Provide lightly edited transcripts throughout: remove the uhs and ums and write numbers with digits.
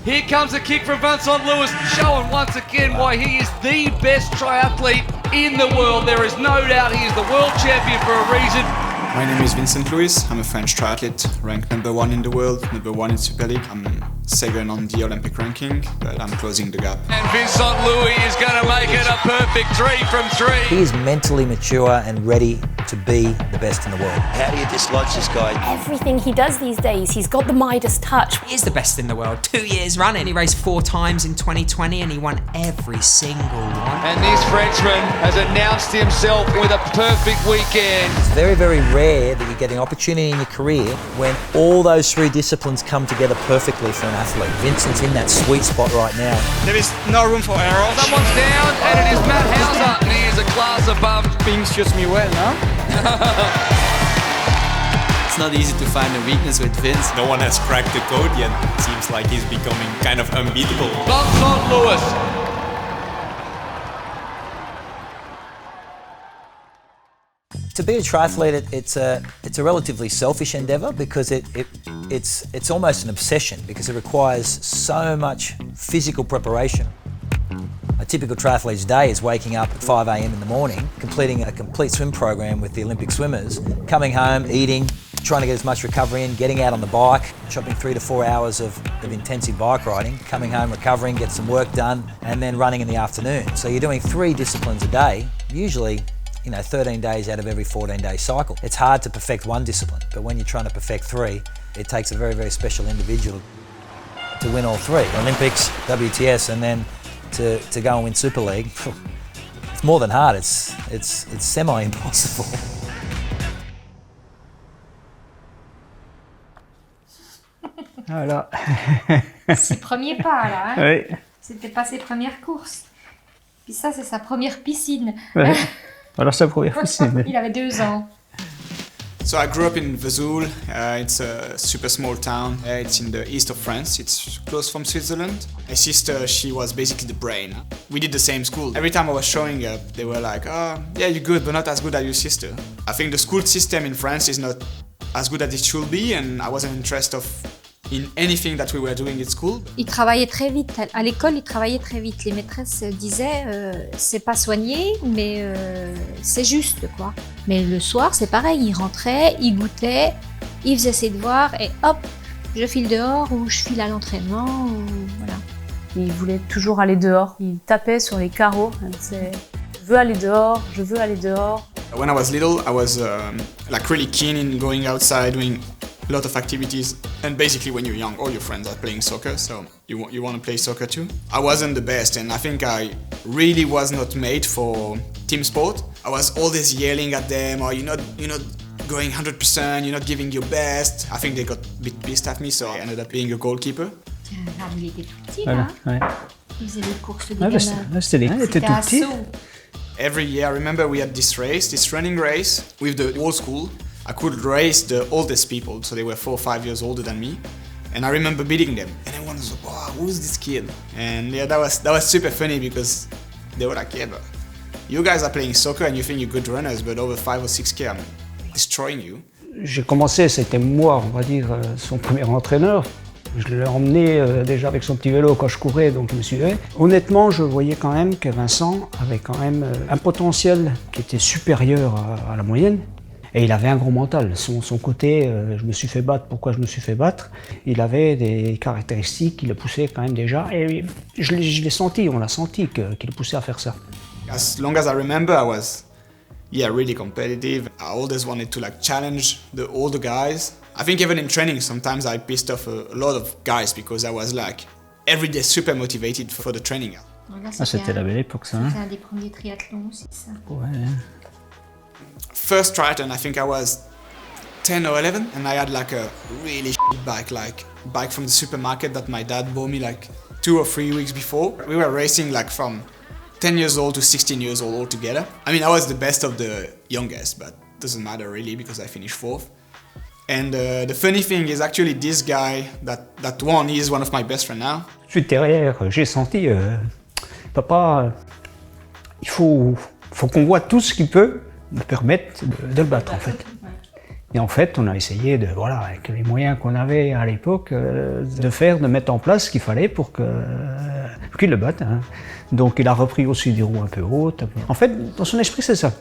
Here comes a kick from Vincent Luis, showing once again why he is the best triathlete in the world. There is no doubt he is the world champion for a reason. My name is Vincent Luis. I'm a French triathlete, ranked #1 in the world, #1 in Super League. I'm second on the Olympic ranking, but I'm closing the gap. And Vincent Luis is going to make it a perfect 3 from 3. He is mentally mature and ready to be the best in the world. How do you dislodge this guy? Everything he does these days, he's got the Midas touch. He is the best in the world. 2 years running. He raced 4 times in 2020 and he won every single one. And this Frenchman has announced himself with a perfect weekend. It's very, very rare that you get an opportunity in your career when all those 3 disciplines come together perfectly for an athlete. Vincent's in that sweet spot right now. There is no room for error. Someone's down and it is Matt Hauser. And he is a class above. Things suits me well now. It's not easy to find a weakness with Vince. No one has cracked the code yet. It seems like he's becoming kind of unbeatable. Vincent Luis. To be a triathlete, it's a relatively selfish endeavour because it's almost an obsession because it requires so much physical preparation. A typical triathlete's day is waking up at 5 a.m. in the morning, completing a complete swim program with the Olympic swimmers, coming home, eating, trying to get as much recovery in, getting out on the bike, chopping 3 to 4 hours of intensive bike riding, coming home, recovering, get some work done, and then running in the afternoon. So you're doing 3 disciplines a day, usually 13 days out of every 14-day cycle. It's hard to perfect one discipline, but when you're trying to perfect 3, it takes a very, very special individual to win all 3. Olympics, WTS, and then to go and win Super League. It's more than hard, it's semi-impossible. Voilà. Ses premiers pas là, hein. Oui. C'était pas ses premières courses. Puis ça, c'est sa première piscine. Ouais. Alors sa première piscine. Il avait 2 ans. So I grew up in Vesoul. It's a super small town. It's in the east of France. It's close from Switzerland. My sister, she was basically the brain. We did the same school. Every time I was showing up, they were like, "Oh, yeah, you're good, but not as good as your sister." I think the school system in France is not as good as it should be, and I wasn't interested in anything that we were doing at school. Il travaillait très vite. À l'école, il travaillait très vite. Les maîtresses disaient c'est pas soigné, mais c'est juste, quoi. Mais le soir, c'est pareil. Il rentrait, il goûtait, il faisait ses devoirs et hop, je file dehors ou je file à l'entraînement. Ou, voilà. Il voulait toujours aller dehors. Il tapait sur les carreaux. C'est je veux aller dehors, je veux aller dehors. When I was little, I was like really keen in going outside, doing a lot of activities, and basically when you're young, all your friends are playing soccer, so you want to play soccer too. I wasn't the best, and I think I really was not made for team sport. I was always yelling at them, "Oh, you're not going 100%, you're not giving your best." I think they got a bit pissed at me, so I ended up being a goalkeeper. Il était tout petit, Voilà, là. ouais. Il faisait des courses de Ah, gamins. c'était il était tout petit. Every year, I remember we had this race, this running race with the whole school. I could race the oldest people, so they were 4 or 5 years older than me. And I remember beating them. And everyone was like, "Wow, who's this kid?" And yeah, that was super funny because they were like, "Yeah, but you guys are playing soccer and you think you're good runners, but over 5 or 6K, I'm destroying you." J'ai commencé, c'était moi, on va dire, son premier entraîneur. Je l'ai emmené déjà avec son petit vélo quand je courais, donc il me suivait. Honnêtement, je voyais quand même que Vincent avait quand même un potentiel qui était supérieur à la moyenne. Et il avait un gros mental. Son côté, je me suis fait battre, pourquoi je me suis fait battre, il avait des caractéristiques qui le poussaient quand même déjà. Et je l'ai senti, on l'a senti, qu'il le poussait à faire ça. As long as I remember, I was really competitive. I always wanted to challenge the older guys. I think even in training, sometimes I pissed off a lot of guys because I was every day super motivated for the training. Ah, c'était la belle époque, ça. C'était un des premiers triathlons aussi, ça. Ouais. First triathlon, I think I was 10 or 11, and I had a really shit bike from the supermarket that my dad bought me 2 or 3 weeks before. We were racing from 10 years old to 16 years old all together. I mean, I was the best of the youngest, but it doesn't matter really because I finished 4th. And the funny thing is actually this guy that won, he is one of my best friends now. Je suis derrière, j'ai senti, papa, il faut qu'on voit tout ce qui peut me permettre de le battre en fait. Et en fait, on a essayé de, voilà, avec les moyens qu'on avait à l'époque, de mettre en place ce qu'il fallait pour qu'il le batte. Hein. Donc il a repris aussi des roues un peu hautes. En fait, dans son esprit, c'est ça.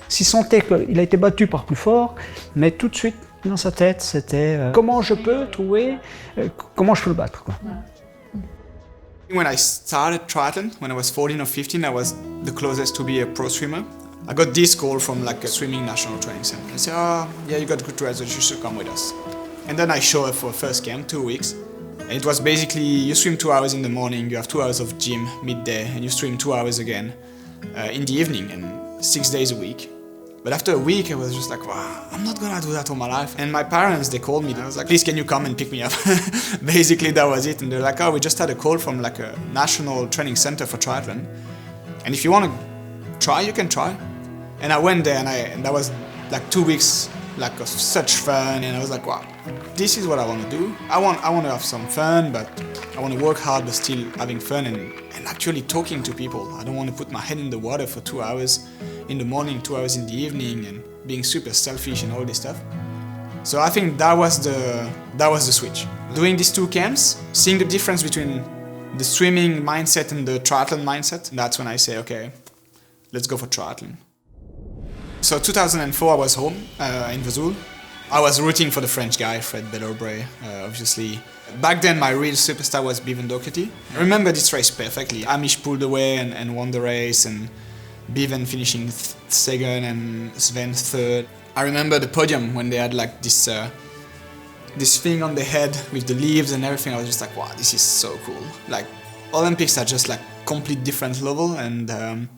S'il sentait qu'il a été battu par plus fort, mais tout de suite, dans sa tête, c'était comment je peux trouver, comment je peux le battre, quoi. When I started triathlon, when I was 14 or 15, I was the closest to be a pro swimmer. I got this call from like a swimming national training center. They said, oh, yeah, you got good results, you should come with us. And then I show up for first camp, 2 weeks. And it was basically, you swim 2 hours in the morning, you have 2 hours of gym midday, and you swim 2 hours again in the evening, and 6 days a week. But after a week, I was just like, wow, I'm not gonna do that all my life. And my parents, they called me, and I was like, please, can you come and pick me up? Basically, that was it. And they're like, oh, we just had a call from like a national training center for triathlon. And if you want to try, you can try. And I went there, and that was like 2 weeks like of such fun, and I was like, wow, this is what I want to do. I want to have some fun, but I want to work hard, but still having fun and actually talking to people. I don't want to put my head in the water for 2 hours in the morning, 2 hours in the evening, and being super selfish and all this stuff. So I think that was the switch. Doing these 2 camps, seeing the difference between the swimming mindset and the triathlon mindset, that's when I say, okay, let's go for triathlon. So 2004, I was home in Vesoul. I was rooting for the French guy, Fred Bellerbray, obviously. Back then, my real superstar was Bevan Doherty. I remember this race perfectly. Amish pulled away and won the race, and Bevan finishing second and Sven third. I remember the podium when they had like this thing on the head with the leaves and everything. I was just like, wow, this is so cool. Like, Olympics are just like complete different level, and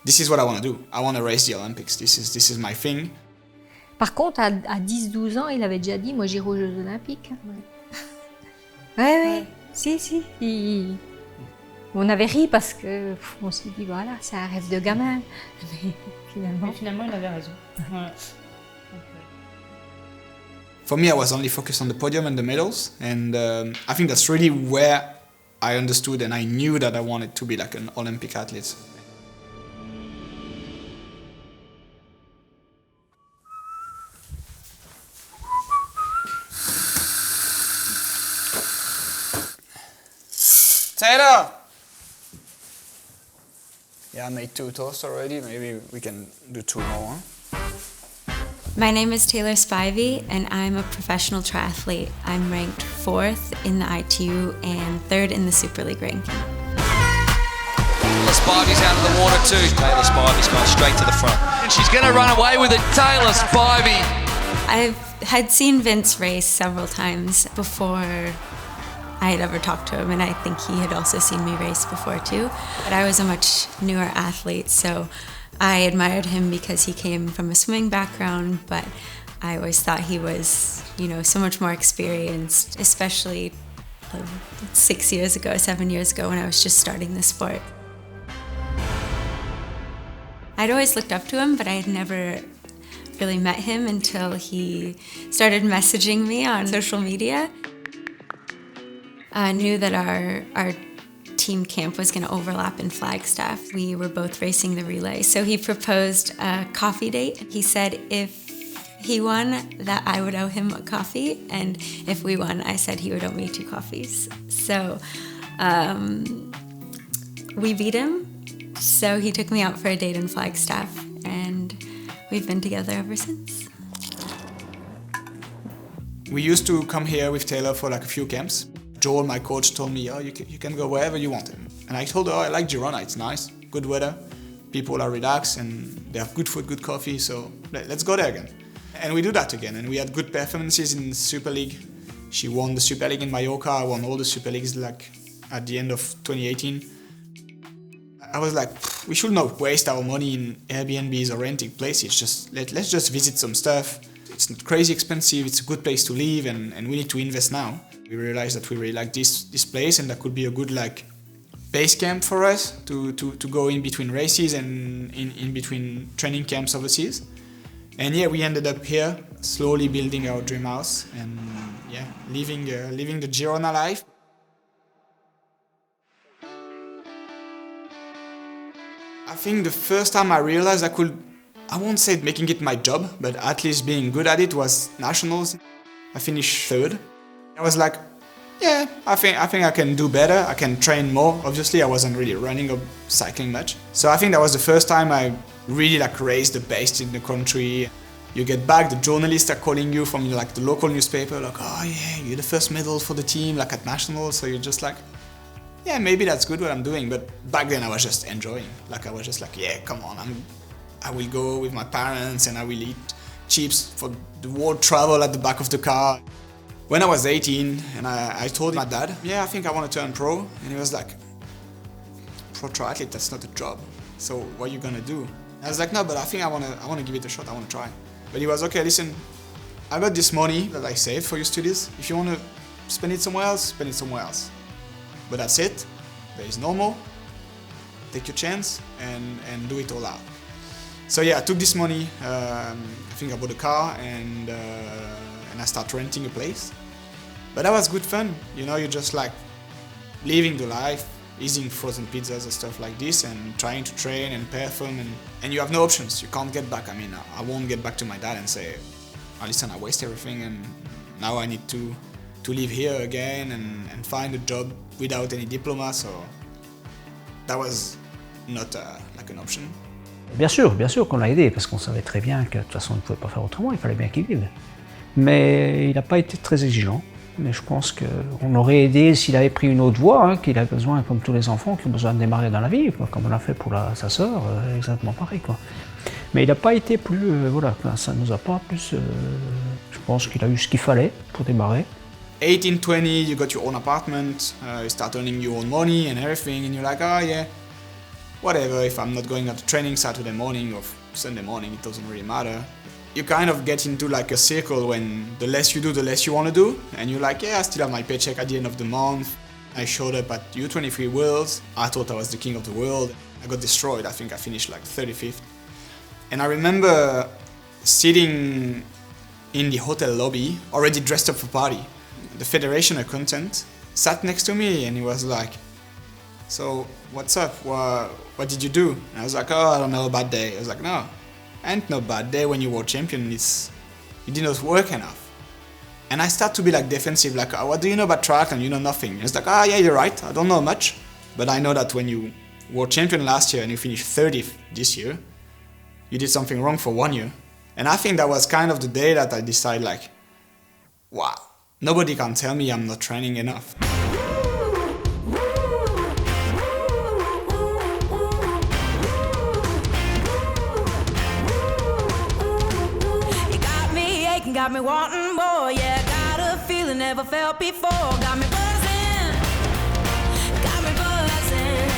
this is what I want to do. I want to race the Olympics. This is my thing. Par contre, à 10-12 ans, il avait déjà dit, moi j'irai aux Jeux Olympiques. Ouais. Si. On avait ri parce que on s'est dit, voilà, c'est un rêve de gamin. Mais finalement, il avait raison. Ouais. For me, I was only focused on the podium and the medals, and I think that's really where I understood and I knew that I wanted to be like an Olympic athlete. Taylor! Yeah, I made 2 toasts already. Maybe we can do 2 more. My name is Taylor Spivey, and I'm a professional triathlete. I'm ranked 4th in the ITU and 3rd in the Super League ranking. Taylor Spivey's out of the water too. Taylor Spivey's gone straight to the front. And she's going to run away with it. Taylor Spivey. I had seen Vince race several times before I had ever talked to him, and I think he had also seen me race before too. But I was a much newer athlete, so I admired him because he came from a swimming background, but I always thought he was, so much more experienced, especially 7 years ago when I was just starting the sport. I'd always looked up to him, but I had never really met him until he started messaging me on social media. I knew that our team camp was going to overlap in Flagstaff. We were both racing the relay, so he proposed a coffee date. He said if he won, that I would owe him a coffee, and if we won, I said he would owe me 2 coffees. So we beat him, so he took me out for a date in Flagstaff, and we've been together ever since. We used to come here with Taylor for like a few camps. Joel, my coach, told me, oh, you can go wherever you want. And I told her, oh, I like Girona, it's nice, good weather, people are relaxed and they have good food, good coffee, so let's go there again. And we do that again, and we had good performances in Super League. She won the Super League in Mallorca, I won all the Super Leagues like at the end of 2018. I was like, we should not waste our money in Airbnbs or renting places, let's just visit some stuff. It's not crazy expensive, it's a good place to live, and we need to invest now. We realized that we really like this place, and that could be a good like base camp for us to go in between races and in between training camps overseas. And yeah, we ended up here, slowly building our dream house and yeah, living the Girona life. I think the first time I realized I could I won't say making it my job, but at least being good at it was nationals. I finished 3rd. I was like, yeah, I think I can do better, I can train more. Obviously, I wasn't really running or cycling much. So I think that was the first time I really like raised the best in the country. You get back, the journalists are calling you from like the local newspaper, like, oh yeah, you're the first medal for the team, like at nationals. So you're just like, yeah, maybe that's good what I'm doing. But back then I was just enjoying. Like I was just like, yeah, come on, I will go with my parents and I will eat chips for the world travel at the back of the car. When I was 18 and I told my dad, yeah, I think I want to turn pro. And he was like, pro triathlete, that's not a job. So what are you gonna do? I was like, no, but I think I wanna give it a shot, I wanna try. But he was, okay, listen, I got this money that I saved for your studies. If you wanna spend it somewhere else, spend it somewhere else. But that's it, there is no more. Take your chance and do it all out. So yeah, I took this money, I think I bought a car and I started renting a place. But that was good fun, you know, you're just like living the life, eating frozen pizzas and stuff like this and trying to train and perform and you have no options, you can't get back. I mean, I won't get back to my dad and say, oh, listen, I waste everything and now I need to live here again and find a job without any diploma, so that was not like an option. Bien sûr qu'on l'a aidé, parce qu'on savait très bien que de toute façon on ne pouvait pas faire autrement, il fallait bien qu'il vive. Mais il n'a pas été très exigeant, mais je pense qu'on l'aurait aidé s'il avait pris une autre voie, hein, qu'il a besoin, comme tous les enfants, qui ont besoin de démarrer dans la vie, quoi, comme on l'a fait pour sa sœur, exactement pareil, quoi. Mais il n'a pas été plus, voilà, ça ne nous a pas plus, je pense qu'il a eu ce qu'il fallait pour démarrer. 18, 20, you got your own apartment, you start earning your own money and everything, and you're like, oh yeah, whatever, if I'm not going out to training Saturday morning or Sunday morning, it doesn't really matter. You kind of get into like a circle when the less you do, the less you want to do. And you're like, yeah, I still have my paycheck at the end of the month. I showed up at U23 Worlds. I thought I was the king of the world. I got destroyed. I think I finished like 35th. And I remember sitting in the hotel lobby, already dressed up for party. The federation accountant sat next to me and he was like, so what's up? What did you do? And I was like, oh, I don't know, a bad day. I was like, no, ain't no bad day when you world champion. You did not work enough. And I start to be like defensive, like, oh, what do you know about triathlon? You know nothing. It's like, yeah, you're right. I don't know much. But I know that when you world champion last year and you finished 30th this year, you did something wrong for 1 year. And I think that was kind of the day that I decided like, wow, nobody can tell me I'm not training enough. Got me wanting more, yeah, got a feeling never felt before. Got me buzzing, got me buzzing.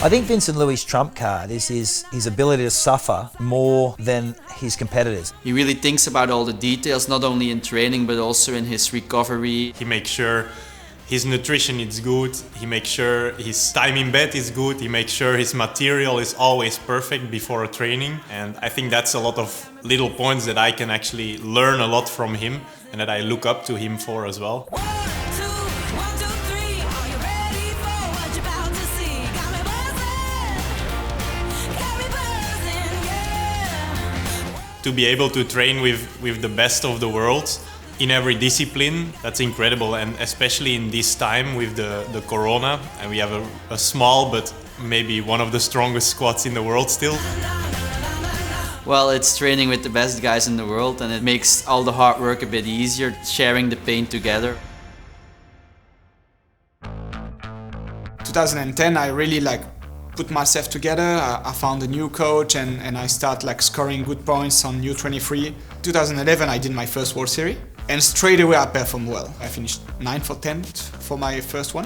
I think Vincent Luis' trump card is his ability to suffer more than his competitors. He really thinks about all the details, not only in training, but also in his recovery. He makes sure his nutrition is good, he makes sure his time in bed is good, he makes sure his material is always perfect before a training. And I think that's a lot of little points that I can actually learn a lot from him and that I look up to him for as well. To be able to train with the best of the world in every discipline, that's incredible, and especially in this time with the corona, and we have a small but maybe one of the strongest squads in the world still. Well, it's training with the best guys in the world, and it makes all the hard work a bit easier, sharing the pain together. 2010, I really like put myself together. I found a new coach and I start like scoring good points on U23. 2011, I did my first World Series. And straight away I performed well. I finished 9th or 10th for my first one.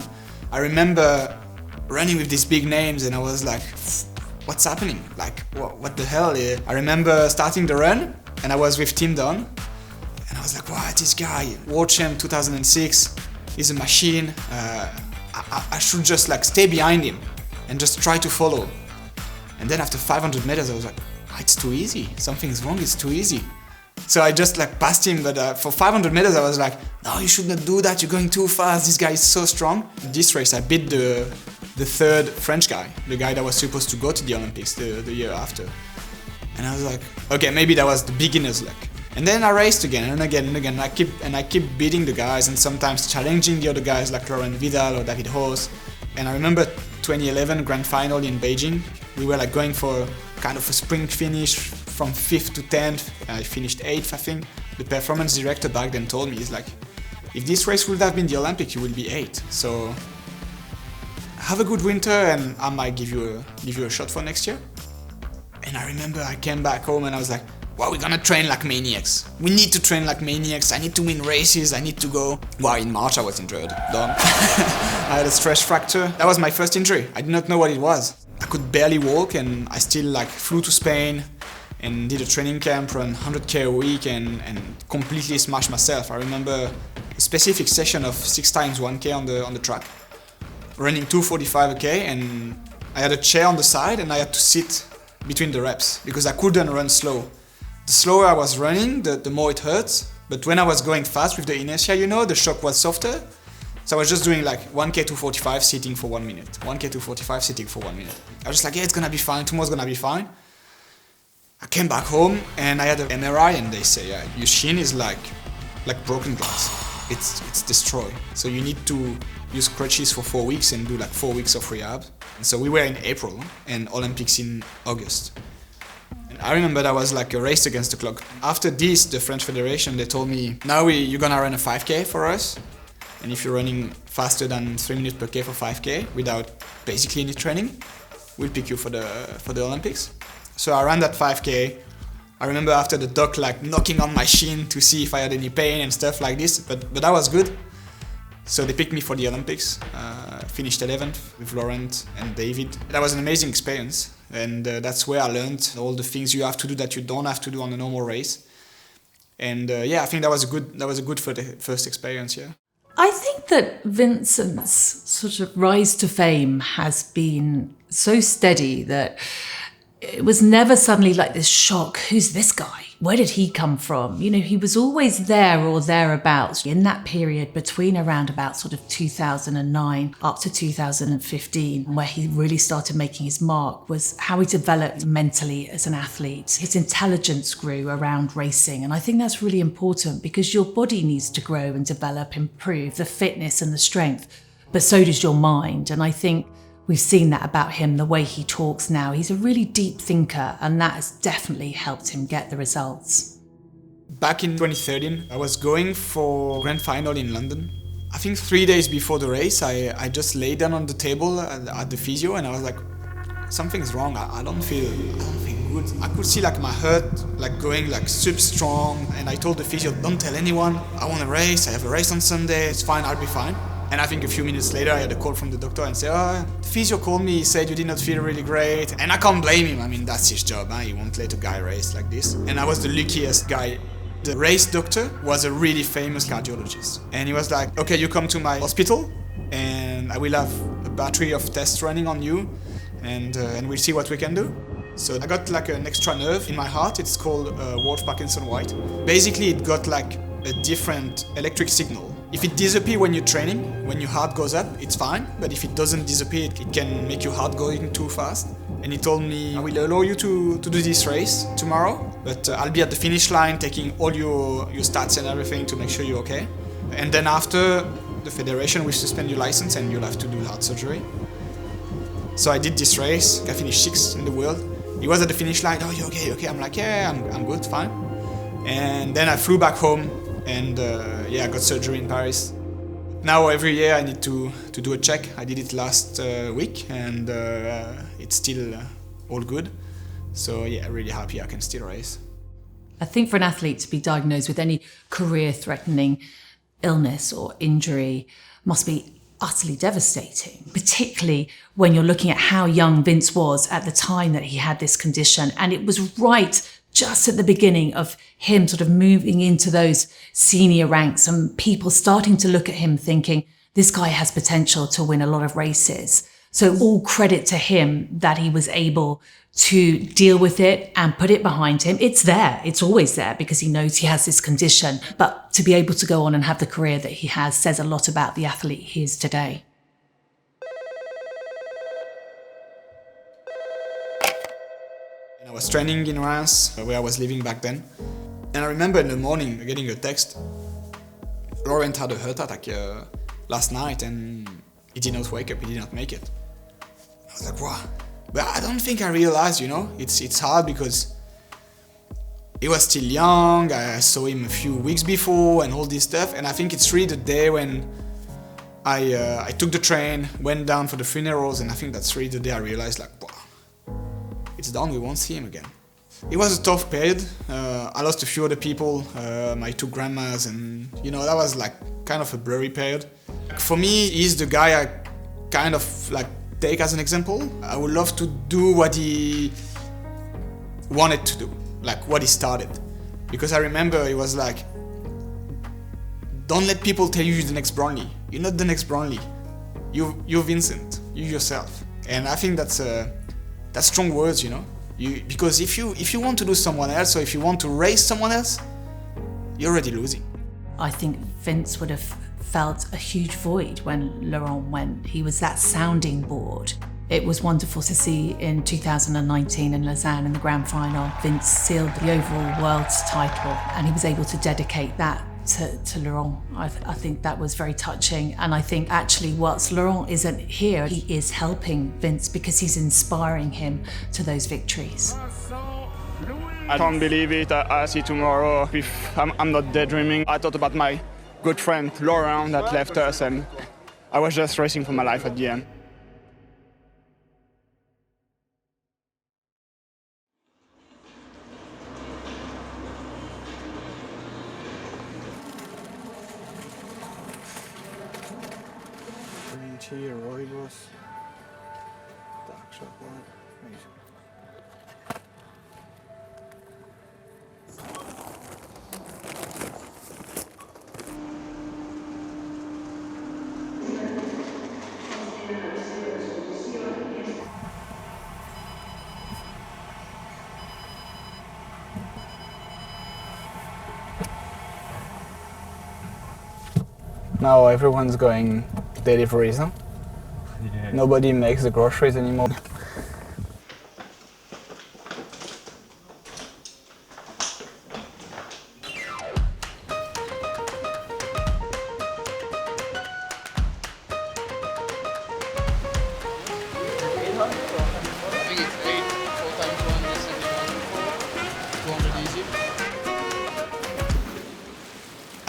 I remember running with these big names and I was like, what's happening? Like, what the hell? I remember starting the run and I was with Tim Dunn. And I was like, wow, this guy, World Champ 2006, he's a machine. I should just like stay behind him and just try to follow. And then after 500 meters I was like, oh, it's too easy. Something's wrong, it's too easy. So I just like passed him, but for 500 meters I was like, no, you should not do that, you're going too fast, this guy is so strong. This race I beat the third French guy, the guy that was supposed to go to the Olympics the year after. And I was like, okay, maybe that was the beginner's luck. And then I raced again and again and again. I keep beating the guys and sometimes challenging the other guys like Laurent, Vidal or David Hoos. And I remember 2011 grand final in Beijing. We were like going for kind of a sprint finish from 5th to 10th. I finished 8th, I think. The performance director back then told me, he's like, if this race would have been the Olympics, you will be 8th. So have a good winter and I might give you a shot for next year. And I remember I came back home and I was like, wow, we're gonna train like maniacs. We need to train like maniacs. I need to win races. I need to go. Wow, in March I was injured. Done. I had a stress fracture. That was my first injury. I did not know what it was. I could barely walk and I still like flew to Spain and did a training camp, ran 100k a week and completely smashed myself. I remember a specific session of 6 times 1k on the track, running 2:45 a k, and I had a chair on the side and I had to sit between the reps because I couldn't run slow. The slower I was running, the more it hurts. But when I was going fast with the inertia, the shock was softer. So I was just doing like 1k 2:45 sitting for 1 minute, 1k 2:45 sitting for 1 minute. I was just like, yeah, it's gonna be fine, tomorrow's gonna be fine. I came back home and I had an MRI and they say, yeah, your shin is like broken glass. It's destroyed. So you need to use crutches for 4 weeks and do like 4 weeks of rehab. And so we were in April and Olympics in August. And I remember that was like a race against the clock. After this, the French Federation, they told me, now you're gonna run a 5k for us. And if you're running faster than 3 minutes per k for 5k without basically any training, we'll pick you for the Olympics. So I ran that 5k. I remember after the doc like knocking on my shin to see if I had any pain and stuff like this, but that was good. So they picked me for the Olympics. Finished 11th with Laurent and David. That was an amazing experience, and that's where I learned all the things you have to do that you don't have to do on a normal race. And I think that was a good first experience. Yeah. I think that Vincent's sort of rise to fame has been so steady that it was never suddenly like this shock. Who's this guy? Where did he come from? He was always there or thereabouts in that period between around about sort of 2009 up to 2015, where he really started making his mark, was how he developed mentally as an athlete. His intelligence grew around racing. And I think that's really important because your body needs to grow and develop, improve the fitness and the strength, but so does your mind. And I think we've seen that about him, the way he talks now. He's a really deep thinker, and that has definitely helped him get the results. Back in 2013, I was going for grand final in London. I think 3 days before the race, I just lay down on the table at the physio and I was like, something's wrong. I don't feel good. I could see like my heart like going like super strong, and I told the physio, don't tell anyone. I want to race. I have a race on Sunday. It's fine. I'll be fine. And I think a few minutes later, I had a call from the doctor and said, the physio called me, he said you did not feel really great. And I can't blame him. I mean, that's his job. He won't let a guy race like this. And I was the luckiest guy. The race doctor was a really famous cardiologist. And he was like, okay, you come to my hospital and I will have a battery of tests running on you and we'll see what we can do. So I got like an extra nerve in my heart. It's called Wolff-Parkinson-White. Basically, it got like a different electric signal. If it disappears when you're training, when your heart goes up, it's fine. But if it doesn't disappear, it can make your heart going too fast. And he told me, I will allow you to do this race tomorrow, but I'll be at the finish line taking all your stats and everything to make sure you're okay. And then after, the federation will suspend your license and you'll have to do heart surgery. So I did this race. I finished 6th in the world. He was at the finish line. Oh, you okay? Okay. I'm like, yeah, I'm good, fine. And then I flew back home. And I got surgery in Paris. Now every year I need to do a check. I did it last week and it's still all good. So really happy I can still race. I think for an athlete to be diagnosed with any career-threatening illness or injury must be utterly devastating, particularly when you're looking at how young Vince was at the time that he had this condition. And it was right just at the beginning of him sort of moving into those senior ranks and people starting to look at him thinking, this guy has potential to win a lot of races. So all credit to him that he was able to deal with it and put it behind him. It's there. It's always there because he knows he has this condition. But to be able to go on and have the career that he has says a lot about the athlete he is today. I was training in Reims, where I was living back then. And I remember in the morning getting a text. Laurent had a heart attack last night and he did not wake up, he did not make it. I was like, wow. But I don't think I realized, you know, it's hard because he was still young, I saw him a few weeks before and all this stuff, and I think it's really the day when I took the train, went down for the funerals, and I think that's really the day I realized, like, wow, it's done, we won't see him again. It was a tough period. I lost a few other people, my two grandmas, and you know, that was like kind of a blurry period. For me, he's the guy I kind of like take as an example. I would love to do what he wanted to do, like what he started. Because I remember it was like, don't let people tell you you're the next Brownlee. You're not the next Brownlee. You're Vincent, you yourself. And I think that's strong words, you know. Because if you want to do someone else, or if you want to raise someone else, you're already losing. I think Vince would have felt a huge void when Laurent went. He was that sounding board. It was wonderful to see in 2019 in Lausanne in the grand final, Vince sealed the overall world's title and he was able to dedicate that to Laurent. I think that was very touching, and I think actually whilst Laurent isn't here, he is helping Vince because he's inspiring him to those victories. I can't believe it. I see tomorrow. If I'm not daydreaming. I thought about my good friend Laurent that left us, and I was just racing for my life at the end. Now everyone's going deliveries, huh? Yeah. Nobody makes the groceries anymore.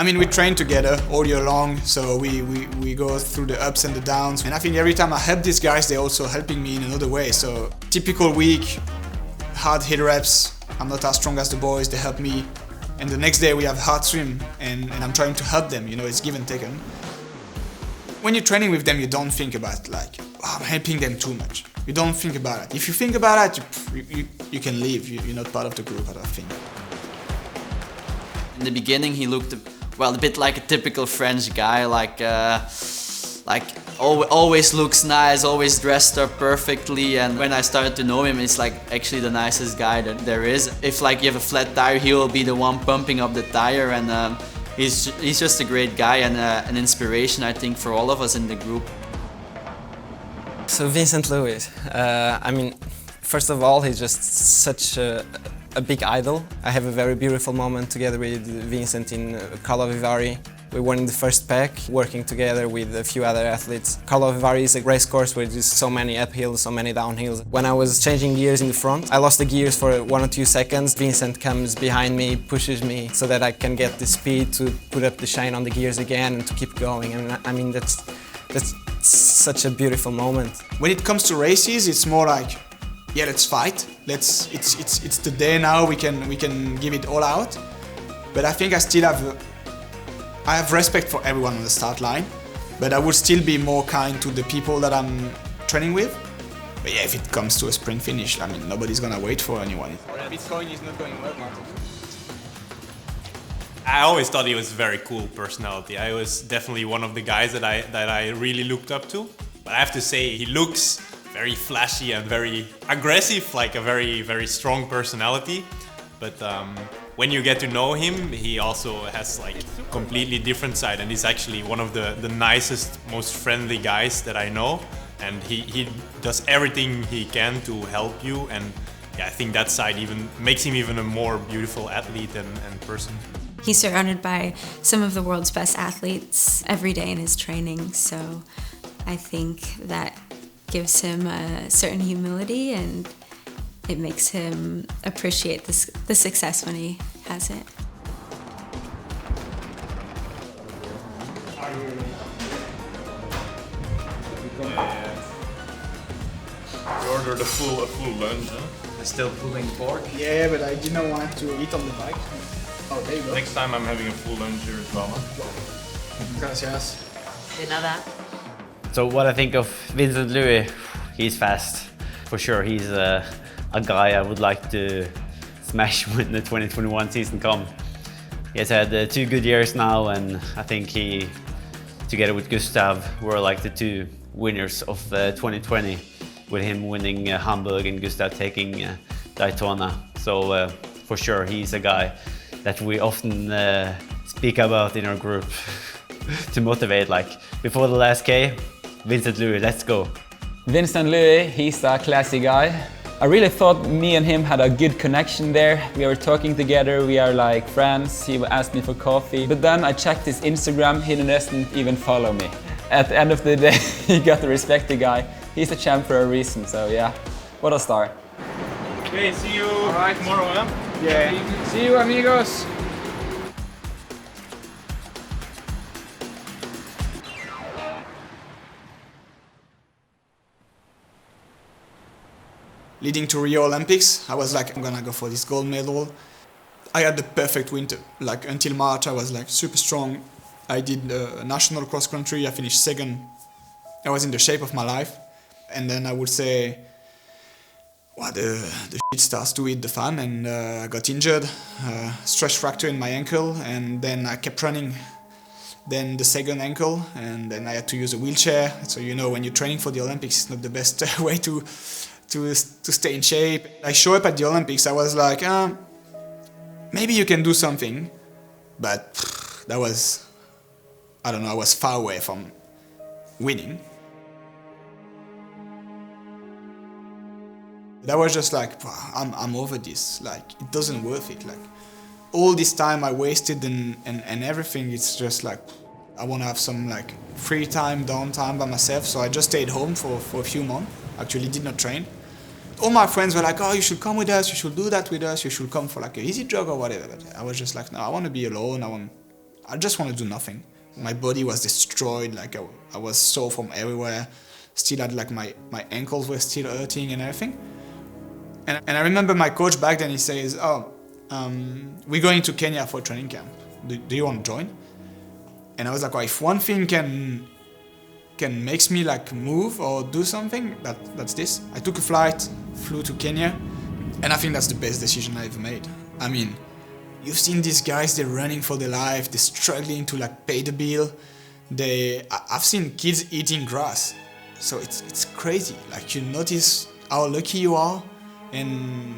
I mean, we train together all year long, so we go through the ups and the downs. And I think every time I help these guys, they're also helping me in another way. So typical week, hard hill reps, I'm not as strong as the boys, they help me. And the next day we have hard swim, and I'm trying to help them, you know, it's give and take. When you're training with them, you don't think about like, oh, I'm helping them too much. You don't think about it. If you think about it, you can leave, you're not part of the group, I don't think. In the beginning he looked a bit like a typical French guy, like always looks nice, always dressed up perfectly. And when I started to know him, it's like actually the nicest guy that there is. If like you have a flat tire, he will be the one pumping up the tire, and he's just a great guy and an inspiration, I think, for all of us in the group. So Vincent Luis, I mean, first of all, he's just such a big idol. I have a very beautiful moment together with Vincent in Carlo Vivari. We were in the first pack, working together with a few other athletes. Carlo Vivari is a race course where there's so many uphills, so many downhills. When I was changing gears in the front, I lost the gears for 1 or 2 seconds. Vincent comes behind me, pushes me so that I can get the speed to put up the shine on the gears again and to keep going. And I mean, that's such a beautiful moment. When it comes to races, it's more like, yeah, let's fight. It's the day now. We can give it all out. But I think I have respect for everyone on the start line. But I would still be more kind to the people that I'm training with. But yeah, if it comes to a sprint finish, I mean, nobody's gonna wait for anyone. Bitcoin is not going well, Martin. I always thought he was a very cool personality. I was definitely one of the guys that I really looked up to. But I have to say, he looks very flashy and very aggressive, like a very, very strong personality. But when you get to know him, he also has like a completely different side, and he's actually one of the nicest, most friendly guys that I know. And he does everything he can to help you, and yeah, I think that side even makes him even a more beautiful athlete and person. He's surrounded by some of the world's best athletes every day in his training, so I think that gives him a certain humility and it makes him appreciate the success when he has it. You ordered a full lunch, huh? They're still pulling pork? Yeah, but I didn't want to eat on the bike. Oh, there you go. Next time I'm having a full lunch here as well. Gracias. De nada. So what I think of Vincent Luis, he's fast. For sure, he's a guy I would like to smash when the 2021 season comes. He has had 2 good years now, and I think he, together with Gustav, were like the 2 winners of 2020, with him winning Hamburg and Gustav taking Daytona. So for sure, he's a guy that we often speak about in our group to motivate, like before the last K, Vincent Luis, let's go. Vincent Luis, he's a classy guy. I really thought me and him had a good connection there. We were talking together, we are like friends. He asked me for coffee. But then I checked his Instagram, he doesn't even follow me. At the end of the day, he got to respect the guy. He's a champ for a reason, so yeah, what a star. Okay, see you tomorrow, huh? Yeah. See you, amigos. Leading to Rio Olympics, I was like, I'm gonna go for this gold medal. I had the perfect winter. Like until March, I was like super strong. I did national cross country. I finished 2nd. I was in the shape of my life. And then I would say, well, the shit starts to hit the fan, and I got injured, stress fracture in my ankle, and then I kept running. Then the 2nd ankle, and then I had to use a wheelchair. So you know, when you're training for the Olympics, it's not the best way to stay in shape. I show up at the Olympics, I was like, maybe you can do something, but that was, I don't know, I was far away from winning. That was just like, I'm over this, like, it doesn't worth it. Like, all this time I wasted and everything, it's just like, I want to have some like free time, downtime by myself, so I just stayed home for a few months, actually did not train. All my friends were like, oh, you should come with us, you should do that with us, you should come for like a easy jog or whatever. But I was just like, no, I want to be alone, I just want to do nothing. My body was destroyed, like I was sore from everywhere, still had like my ankles were still hurting and everything. And I remember my coach back then, he says, we're going to Kenya for a training camp. Do you want to join? And I was like, well, if one thing can makes me like move or do something, that's this. I took a flight, flew to Kenya, and I think that's the best decision I ever made. I mean, you've seen these guys, they're running for their life, they're struggling to like pay the bill. I've seen kids eating grass, so it's crazy. Like, you notice how lucky you are, and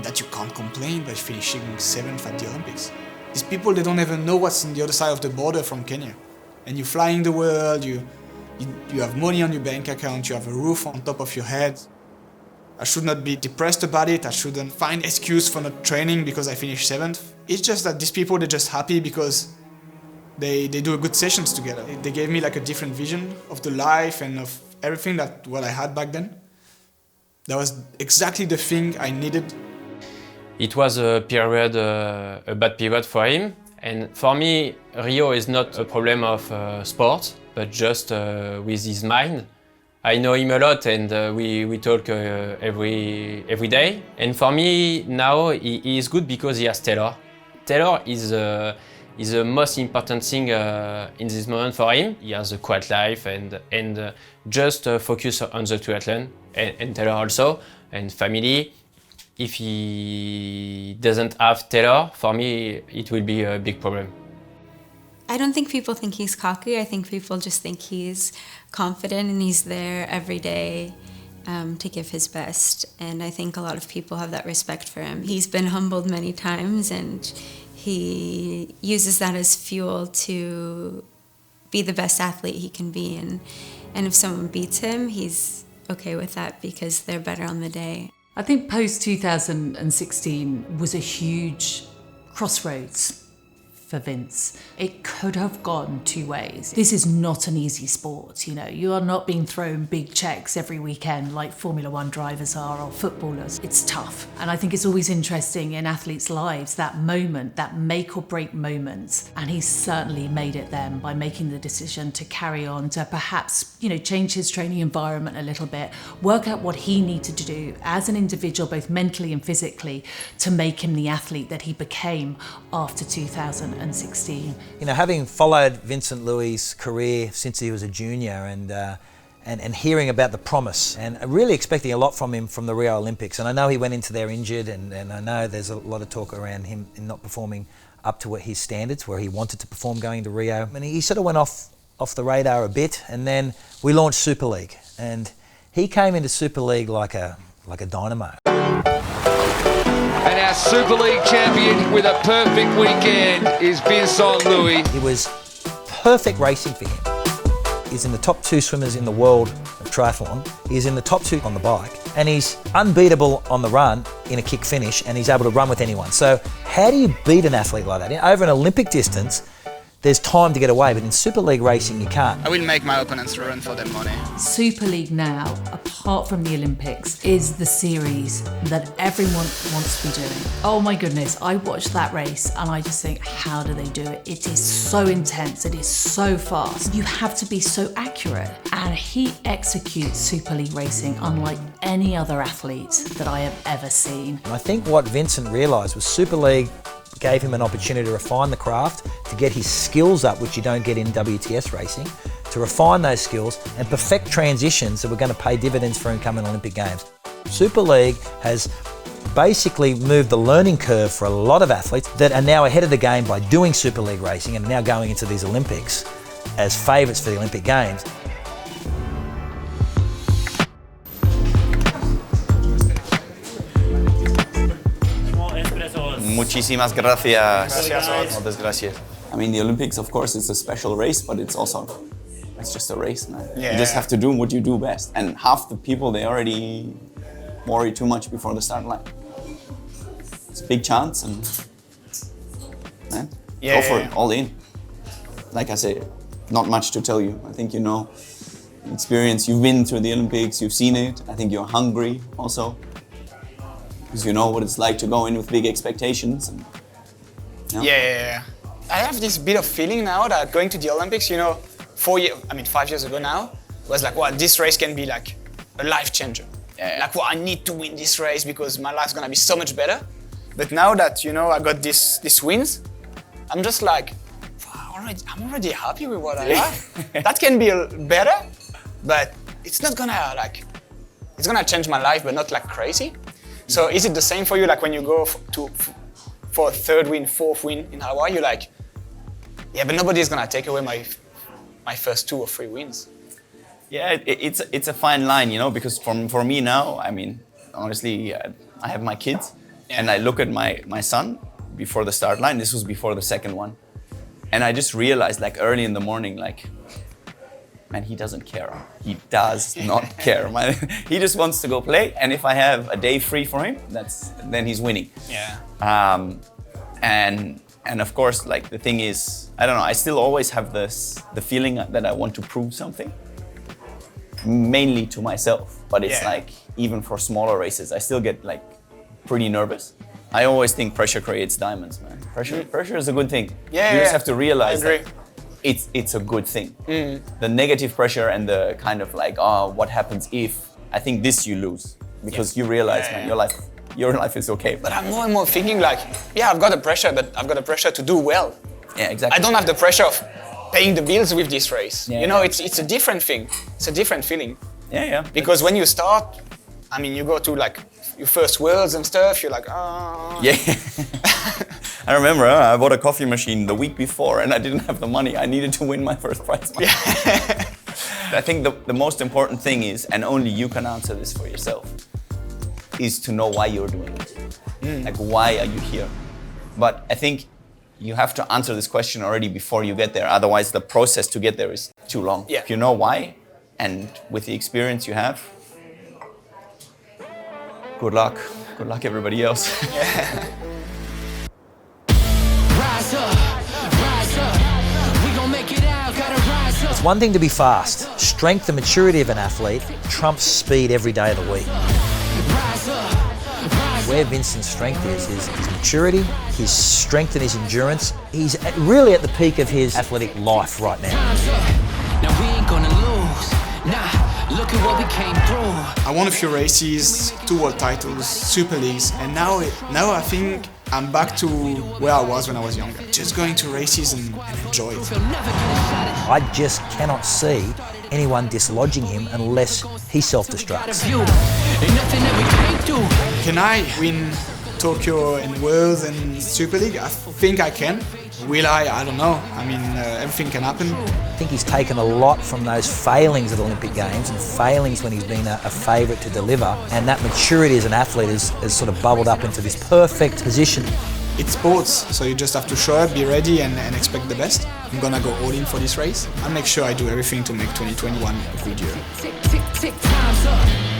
that you can't complain by finishing 7th at the Olympics. These people, they don't even know what's on the other side of the border from Kenya. And you're flying the world, you have money on your bank account, you have a roof on top of your head. I should not be depressed about it, I shouldn't find excuse for not training because I finished 7th. It's just that these people, they're just happy because they do good sessions together. They gave me like a different vision of the life and of everything that what I had back then. That was exactly the thing I needed. It was a period, a bad period for him. And for me, Rio is not a problem of sport, but just with his mind. I know him a lot, and we talk every day. And for me now, he is good because he has Taylor. Taylor is the most important thing in this moment for him. He has a quiet life and just focus on the triathlon, and Taylor also, and family. If he doesn't have Taylor, for me, it will be a big problem. I don't think people think he's cocky. I think people just think he's confident and he's there every day to give his best. And I think a lot of people have that respect for him. He's been humbled many times, and he uses that as fuel to be the best athlete he can be. And if someone beats him, he's okay with that because they're better on the day. I think post 2016 was a huge crossroads for Vince. It could have gone two ways. This is not an easy sport, you know. You are not being thrown big checks every weekend like Formula One drivers are or footballers. It's tough. And I think it's always interesting in athletes' lives, that moment, that make or break moment. And he's certainly made it then by making the decision to carry on, to perhaps, you know, change his training environment a little bit, work out what he needed to do as an individual, both mentally and physically, to make him the athlete that he became after 2016. You know, having followed Vincent Luis' career since he was a junior and hearing about the promise and really expecting a lot from him from the Rio Olympics, and I know he went into there injured, and I know there's a lot of talk around him in not performing up to his standards where he wanted to perform going to Rio, and he sort of went off the radar a bit, and then we launched Super League, and he came into Super League like a dynamo. And our Super League champion with a perfect weekend is Vincent Luis. It was perfect racing for him. He's in the top 2 swimmers in the world of triathlon. He's in the top 2 on the bike, and he's unbeatable on the run in a kick finish, and he's able to run with anyone. So how do you beat an athlete like that? Over an Olympic distance, there's time to get away, but in Super League racing, you can't. I will make my opponents run for their money. Super League now, apart from the Olympics, is the series that everyone wants to be doing. Oh my goodness, I watched that race and I just think, how do they do it? It is so intense, it is so fast. You have to be so accurate. And he executes Super League racing unlike any other athlete that I have ever seen. And I think what Vincent realised was Super League gave him an opportunity to refine the craft, to get his skills up, which you don't get in WTS racing, to refine those skills and perfect transitions that were going to pay dividends for him coming Olympic Games. Super League has basically moved the learning curve for a lot of athletes that are now ahead of the game by doing Super League racing and now going into these Olympics as favourites for the Olympic Games. Muchísimas gracias. Muchas gracias. I mean, the Olympics, of course, it's a special race, but it's just a race, man. Yeah. You just have to do what you do best. And half the people, they already worry too much before the start line. It's a big chance, and man, go for it, all in. Like I say, not much to tell you. I think you know experience. You've been through the Olympics, you've seen it. I think you're hungry also, because you know what it's like to go in with big expectations. And, you know? Yeah. I have this bit of feeling now that going to the Olympics, you know, 5 years ago now, was like, well, this race can be like a life changer. Yeah. Like, well, I need to win this race because my life's gonna be so much better. But now that, you know, I got these wins, I'm just like, wow, I'm already happy with what I have. That can be better, but it's not gonna it's gonna change my life, but not like crazy. So is it the same for you? Like when you go for a third win, fourth win in Hawaii, you're like, yeah, but nobody's gonna take away my first 2 or 3 wins. Yeah, it's a fine line, you know, because for me now, I mean, honestly, I have my kids, and I look at my son before the start line. This was before the second one, and I just realized, like early in the morning, like, man, he doesn't care. He does not care. He just wants to go play, and if I have a day free for him, then he's winning. Yeah. And of course, like the thing is, I don't know. I still always have the feeling that I want to prove something, mainly to myself. But it's like even for smaller races, I still get like pretty nervous. I always think pressure creates diamonds, man. Pressure is a good thing. Yeah, you just have to realize I agree. that it's a good thing. The negative pressure and the kind of like, oh, what happens if? I think this you lose because you realize, man, your life is okay. But I'm more and more thinking like, yeah, I've got the pressure, but I've got the pressure to do well. Yeah, exactly. I don't have the pressure of paying the bills with this race. You know, it's a different thing. It's a different feeling. Yeah. Because when you start, I mean, you go to like your first worlds and stuff, you're like, oh. Yeah. I remember I bought a coffee machine the week before and I didn't have the money. I needed to win my first prize money. I think the most important thing is, and only you can answer this for yourself, is to know why you're doing it. Like, why are you here? But I think you have to answer this question already before you get there. Otherwise, the process to get there is too long. Yeah. If you know why, and with the experience you have, good luck. Good luck, everybody else. It's one thing to be fast. Strength and maturity of an athlete trumps speed every day of the week. Where Vincent's strength is his maturity, his strength and his endurance. He's really at the peak of his athletic life right now. Now we ain't gonna lose. Nah, look at what we came through. I won a few races, 2 world titles, Super Leagues, and now I think I'm back to where I was when I was younger. Just going to races and enjoy it. I just cannot see anyone dislodging him unless he self-destructs. Can I win Tokyo and Worlds and Super League? I think I can. Will I? I don't know. I mean, everything can happen. I think he's taken a lot from those failings at Olympic Games and failings when he's been a favourite to deliver, and that maturity as an athlete has sort of bubbled up into this perfect position. It's sports, so you just have to show up, be ready and expect the best. I'm gonna go all in for this race. I'll make sure I do everything to make 2021 a good year. Tick, tick, tick, time's up.